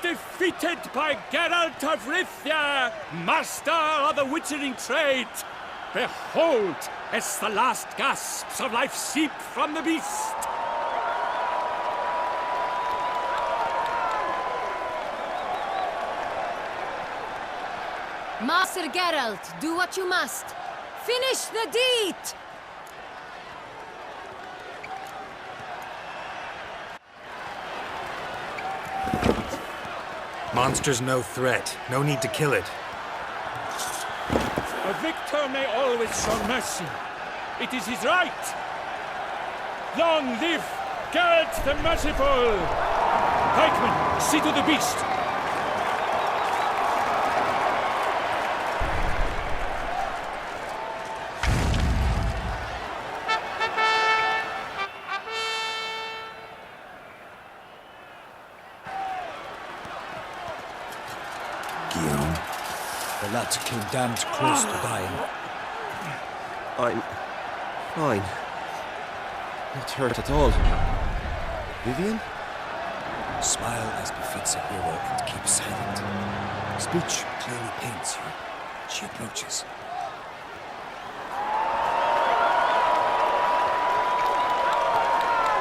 defeated by Geralt of Rivia, master of the witchering trade. Behold, as the last gasps of life seep from the beast. Master Geralt, do what you must. Finish the deed! Monster's no threat. No need to kill it. A victor may always show mercy. It is his right. Long live Geralt the Merciful! Pikeman, see to the beast. Guillaume, the lad came damned close to dying. I'm fine. Not hurt at all. Vivian? Smile as befits a hero and keep silent. Speech clearly paints you. She approaches.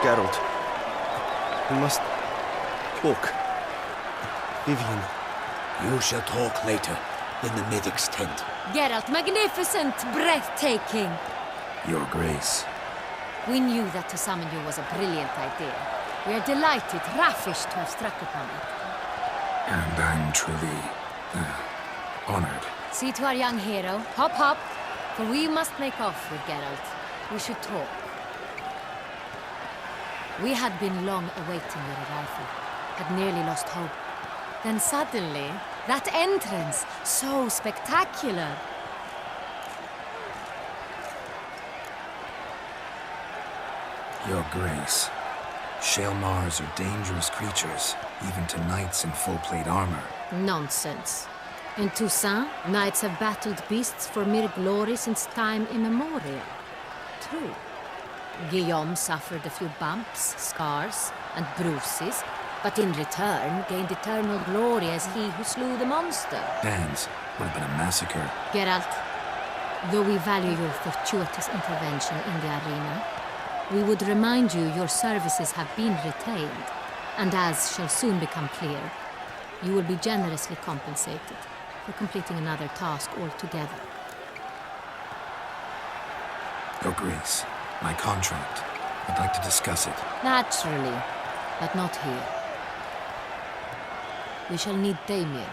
Geralt. We must talk. Vivian. You shall talk later, in the Medic's tent. Geralt, magnificent, breathtaking. Your Grace. We knew that to summon you was a brilliant idea. We are delighted, ravished to have struck upon it. And I'm truly, honored. See to our young hero. Hop, hop. For we must make off with Geralt. We should talk. We had been long awaiting your arrival. Had nearly lost hope. Then suddenly, that entrance, so spectacular. Your Grace. Shaelmars are dangerous creatures, even to knights in full-plate armor. Nonsense. In Toussaint, knights have battled beasts for mere glory since time immemorial. True. Guillaume suffered a few bumps, scars, and bruises, but in return gained eternal glory as he who slew the monster. Dan's would have been a massacre. Geralt, though we value your fortuitous intervention in the arena, we would remind you your services have been retained, and as shall soon become clear, you will be generously compensated for completing another task altogether. Your Grace, my contract. I'd like to discuss it. Naturally, but not here. We shall need Damien.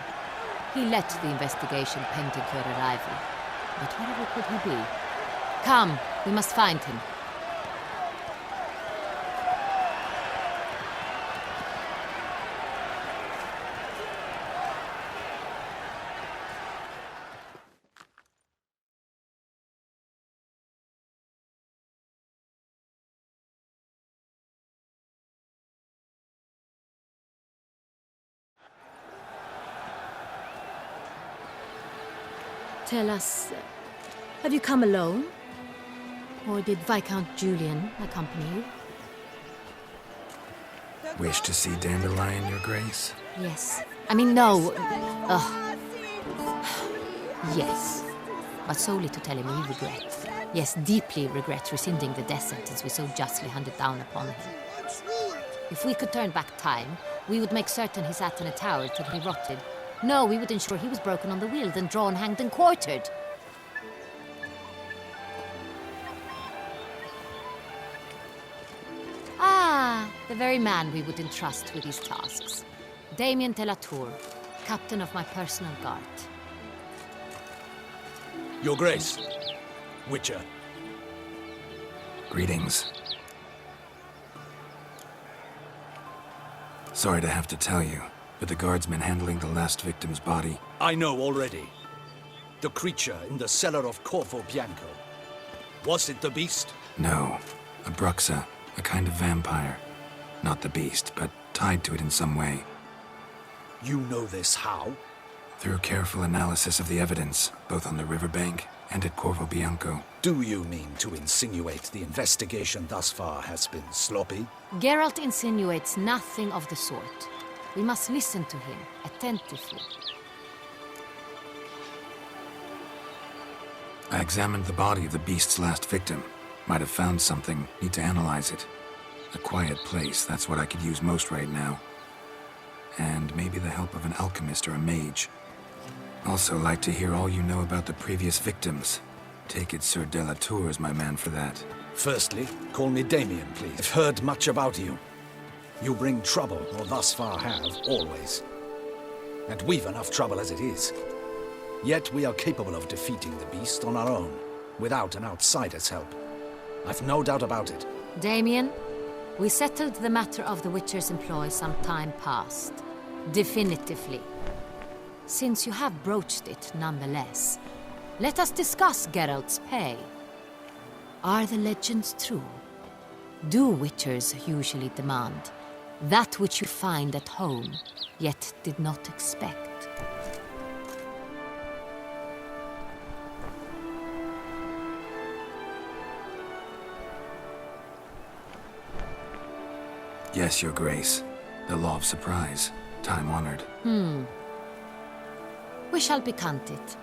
He led the investigation pending your arrival. But wherever could he be? Come, we must find him. Tell us, have you come alone? Or did Viscount Julian accompany you? Wish to see Dandelion, Your Grace? Yes. I mean, no. Yes. But solely to tell him he regrets. Yes, deeply regrets rescinding the death sentence we so justly handed down upon him. If we could turn back time, we would make certain he sat in a tower till he rotted. No, we would ensure he was broken on the wheel, then drawn, hanged, and quartered. Ah, the very man we would entrust with these tasks. Damien de la Tour, captain of my personal guard. Your Grace. Witcher. Greetings. Sorry to have to tell you, but the guardsman handling the last victim's body... I know already. The creature in the cellar of Corvo Bianco. Was it the beast? No. A Bruxa, a kind of vampire. Not the beast, but tied to it in some way. You know this how? Through careful analysis of the evidence, both on the riverbank and at Corvo Bianco. Do you mean to insinuate the investigation thus far has been sloppy? Geralt insinuates nothing of the sort. We must listen to him attentively. I examined the body of the beast's last victim. Might have found something. Need to analyze it. A quiet place, that's what I could use most right now. And maybe the help of an alchemist or a mage. Also like to hear all you know about the previous victims. Take it Sir Delatour is my man for that. Firstly, call me Damien, please. I've heard much about you. You bring trouble, or thus far have, always. And we've enough trouble as it is. Yet we are capable of defeating the beast on our own, without an outsider's help. I've no doubt about it. Damien, we settled the matter of the Witcher's employ some time past. Definitively. Since you have broached it nonetheless, let us discuss Geralt's pay. Are the legends true? Do Witchers usually demand that which you find at home, yet did not expect? Yes, Your Grace. The law of surprise. Time-honored. We shall becant it.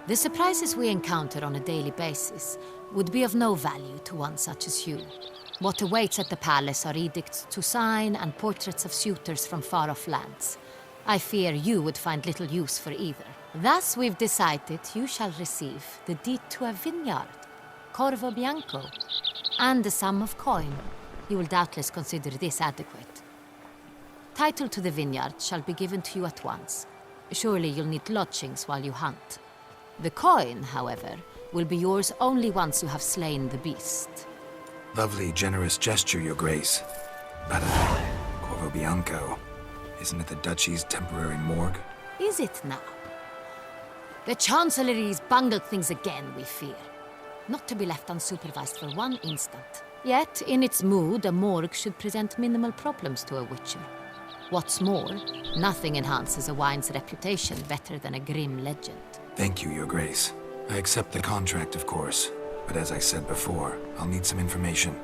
The surprises we encounter on a daily basis would be of no value to one such as you. What awaits at the palace are edicts to sign and portraits of suitors from far-off lands. I fear you would find little use for either. Thus we've decided you shall receive the deed to a vineyard, Corvo Bianco, and a sum of coin. You will doubtless consider this adequate. Title to the vineyard shall be given to you at once. Surely you'll need lodgings while you hunt. The coin, however, will be yours only once you have slain the beast. Lovely, generous gesture, Your Grace. But, Corvo Bianco, isn't it the Duchy's temporary morgue? Is it now? The Chancellery's bungled things again, we fear. Not to be left unsupervised for one instant. Yet, in its mood, a morgue should present minimal problems to a Witcher. What's more, nothing enhances a wine's reputation better than a grim legend. Thank you, Your Grace. I accept the contract, of course. But as I said before, I'll need some information.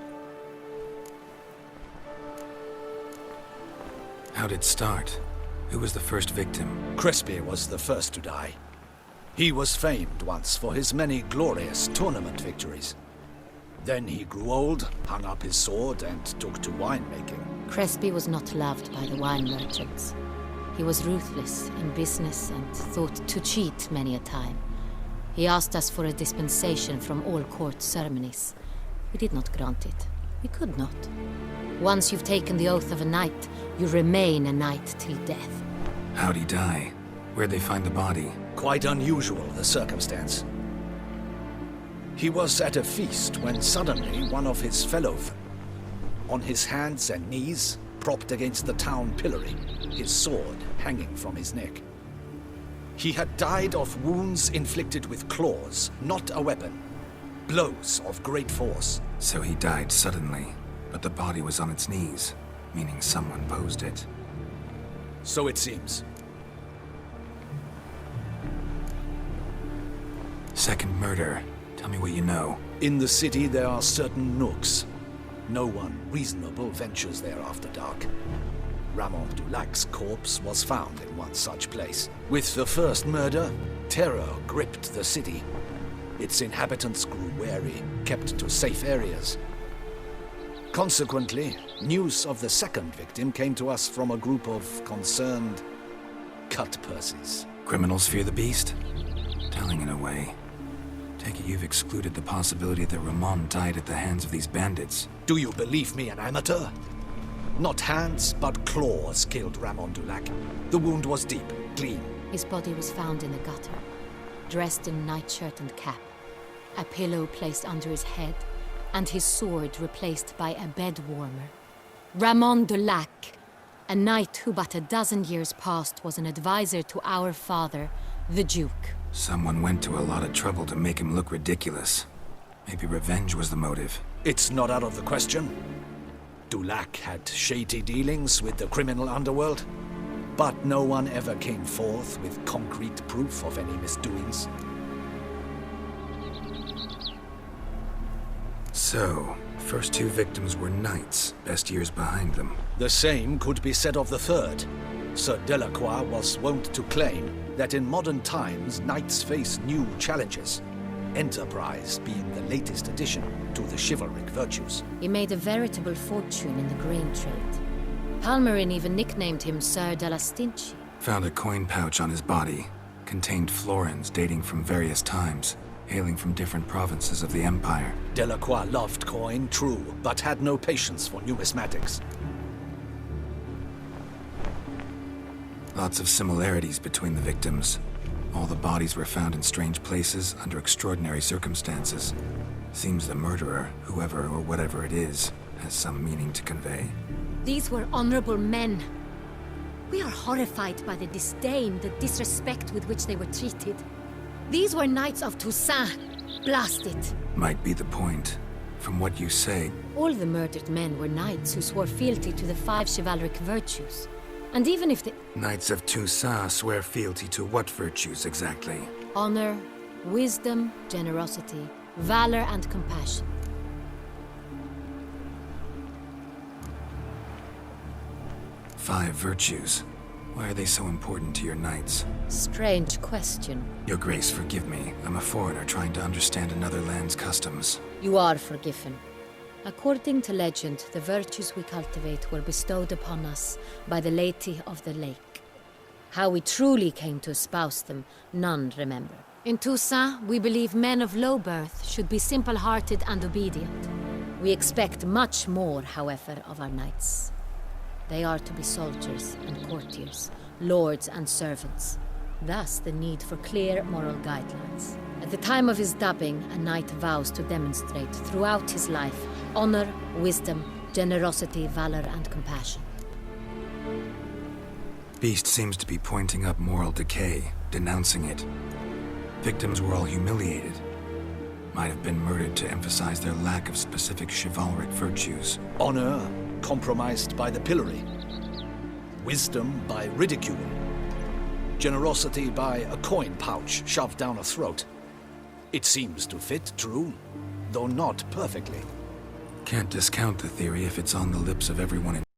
How'd it start? Who was the first victim? Crespi was the first to die. He was famed once for his many glorious tournament victories. Then he grew old, hung up his sword, and took to winemaking. Crespi was not loved by the wine merchants. He was ruthless in business and thought to cheat many a time. He asked us for a dispensation from all court ceremonies. We did not grant it. We could not. Once you've taken the oath of a knight, you remain a knight till death. How'd he die? Where'd they find the body? Quite unusual, the circumstance. He was at a feast when suddenly one of his fellow, on his hands and knees, propped against the town pillory, his sword hanging from his neck. He had died of wounds inflicted with claws, not a weapon. Blows of great force. So he died suddenly, but the body was on its knees, meaning someone posed it. So it seems. Second murder. Tell me what you know. In the city there are certain nooks. No one reasonable ventures there after dark. Ramon Dulac's corpse was found in one such place. With the first murder, terror gripped the city. Its inhabitants grew wary, kept to safe areas. Consequently, news of the second victim came to us from a group of concerned cut-purses. Criminals fear the beast? Telling in a way. Take it you've excluded the possibility that Ramon died at the hands of these bandits. Do you believe me an amateur? Not hands, but claws killed Ramon Dulac. The wound was deep, clean. His body was found in a gutter, dressed in nightshirt and cap, a pillow placed under his head, and his sword replaced by a bed warmer. Ramon Dulac, a knight who but a dozen years past was an advisor to our father, the Duke. Someone went to a lot of trouble to make him look ridiculous. Maybe revenge was the motive. It's not out of the question. Dulac had shady dealings with the criminal underworld, but no one ever came forth with concrete proof of any misdoings. So, First two victims were knights, best years behind them. The same could be said of the third. Sir Delacroix was wont to claim that in modern times knights face new challenges, enterprise being the latest addition to the chivalric virtues. He made a veritable fortune in the grain trade. Palmerin even nicknamed him Sir de la Stinchi. Found a coin pouch on his body. Contained florins dating from various times, hailing from different provinces of the Empire. Delacroix loved coin, true, but had no patience for numismatics. Lots of similarities between the victims. All the bodies were found in strange places under extraordinary circumstances. Seems the murderer, whoever or whatever it is, has some meaning to convey. These were honorable men. We are horrified by the disdain, the disrespect with which they were treated. These were knights of Toussaint. Blast it. Might be the point. From what you say, All the murdered men were knights who swore fealty to the 5 chivalric virtues. And even if the Knights of Toussaint swear fealty to what virtues exactly? honor, wisdom, generosity, valor, and compassion. Five virtues. Why are they so important to your knights? Strange question. Your Grace, forgive me. I'm a foreigner trying to understand another land's customs. You are forgiven. According to legend, the virtues we cultivate were bestowed upon us by the Lady of the Lake. How we truly came to espouse them, none remember. In Toussaint, we believe men of low birth should be simple-hearted and obedient. We expect much more, however, of our knights. They are to be soldiers and courtiers, lords and servants. Thus, the need for clear moral guidelines. At the time of his dubbing, a knight vows to demonstrate throughout his life honor, wisdom, generosity, valor, and compassion. Beast seems to be pointing up moral decay, denouncing it. Victims were all humiliated. Might have been murdered to emphasize their lack of specific chivalric virtues. Honor compromised by the pillory. Wisdom by ridicule. Generosity by a coin pouch shoved down a throat. It seems to fit, true, though not perfectly. Can't discount the theory if it's on the lips of everyone in